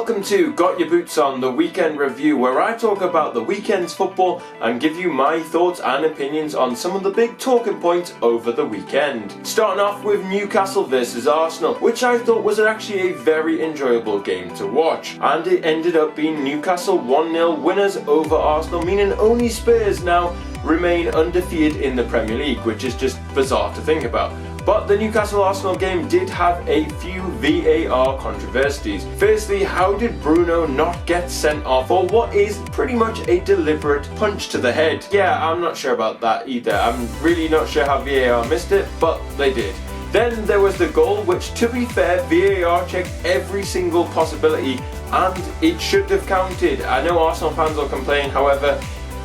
Welcome to Got Your Boots On, the weekend review, where I talk about the weekend's football and give you my thoughts and opinions on some of the big talking points over the weekend. Starting off with Newcastle versus Arsenal, which I thought was actually a very enjoyable game to watch. And it ended up being Newcastle 1-0 winners over Arsenal, meaning only Spurs now remain undefeated in the Premier League, which is just bizarre to think about. But the Newcastle-Arsenal game did have a few VAR controversies. Firstly, how did Bruno not get sent off for what is pretty much a deliberate punch to the head? Yeah, I'm not sure about that either. I'm really not sure how VAR missed it, but they did. Then there was the goal, which, to be fair, VAR checked every single possibility and it should have counted. I know Arsenal fans will complain, however,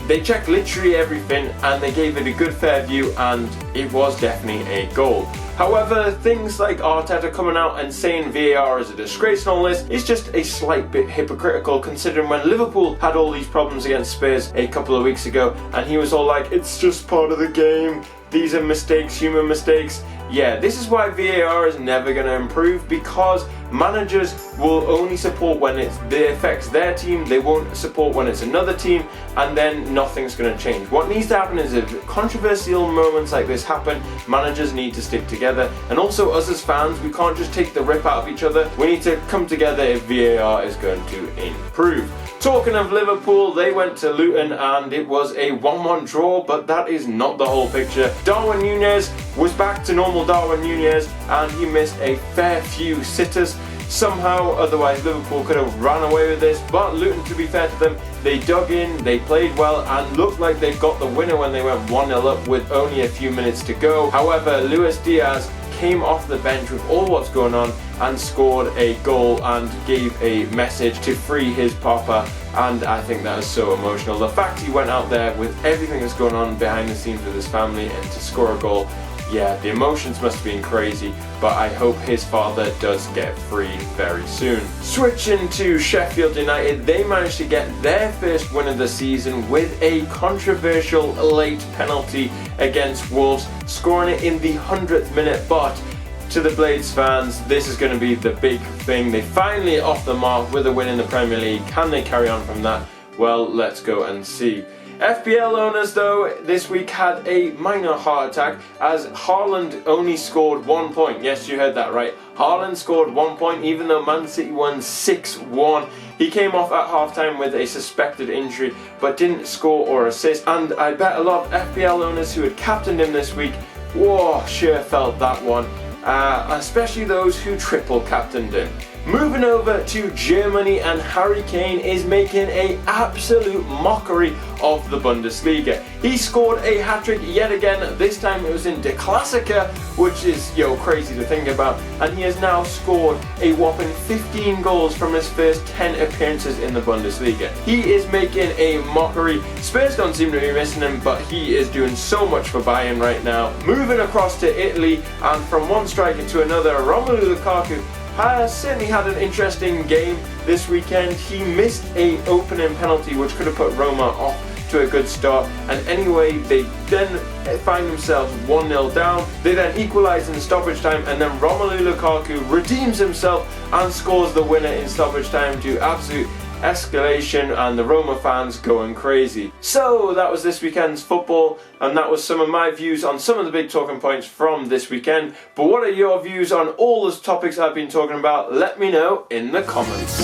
they checked literally everything and they gave it a good fair view, and it was definitely a goal. However, things like Arteta coming out and saying VAR is a disgrace and all this is just a slight bit hypocritical, considering when Liverpool had all these problems against Spurs a couple of weeks ago and he was all like, it's just part of the game, these are mistakes, human mistakes. Yeah, this is why VAR is never going to improve, because managers will only support when it affects their team, they won't support when it's another team, and then nothing's going to change. What needs to happen is, if controversial moments like this happen, managers need to stick together, and also us as fans, we can't just take the rip out of each other, we need to come together if VAR is going to improve. Talking of Liverpool, they went to Luton and it was a 1-1 draw, but that is not the whole picture. Darwin Núñez was back to normal Darwin Núñez and he missed a fair few sitters. Somehow, otherwise Liverpool could have ran away with this, but Luton, to be fair to them, they dug in, they played well and looked like they got the winner when they went 1-0 up with only a few minutes to go. However, Luis Diaz came off the bench with all what's going on and scored a goal and gave a message to free his papa, and I think that is so emotional. The fact he went out there with everything that's going on behind the scenes with his family and to score a goal, yeah, the emotions must have been crazy, but I hope his father does get free very soon. Switching to Sheffield United, they managed to get their first win of the season with a controversial late penalty against Wolves, scoring it in the 100th minute. But to the Blades fans, this is going to be the big thing. They finally off the mark with a win in the Premier League. Can they carry on from that? Well, let's go and see. FPL owners, though, this week had a minor heart attack as Haaland only scored 1 point. Yes, you heard that right. Haaland scored 1 point even though Man City won 6-1. He came off at halftime with a suspected injury but didn't score or assist, and I bet a lot of FPL owners who had captained him this week, whoa, sure felt that one. Especially those who triple captained him. Moving over to Germany, and Harry Kane is making an absolute mockery of the Bundesliga. He scored a hat-trick yet again. This time it was in Der Klassiker, which is crazy to think about, and he has now scored a whopping 15 goals from his first 10 appearances in the Bundesliga. He is making a mockery. Spurs don't seem to be missing him, but he is doing so much for Bayern right now. Moving across to Italy, and from one striker to another, Romelu Lukaku has certainly had an interesting game this weekend. He missed an opening penalty which could have put Roma off to a good start, and anyway they then find themselves 1-0 down. They then equalise in stoppage time, and then Romelu Lukaku redeems himself and scores the winner in stoppage time to absolute escalation, and the Roma fans going crazy. So that was this weekend's football, and that was some of my views on some of the big talking points from this weekend. But what are your views on all those topics I've been talking about? Let me know in the comments.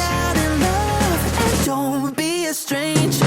Don't be a stranger.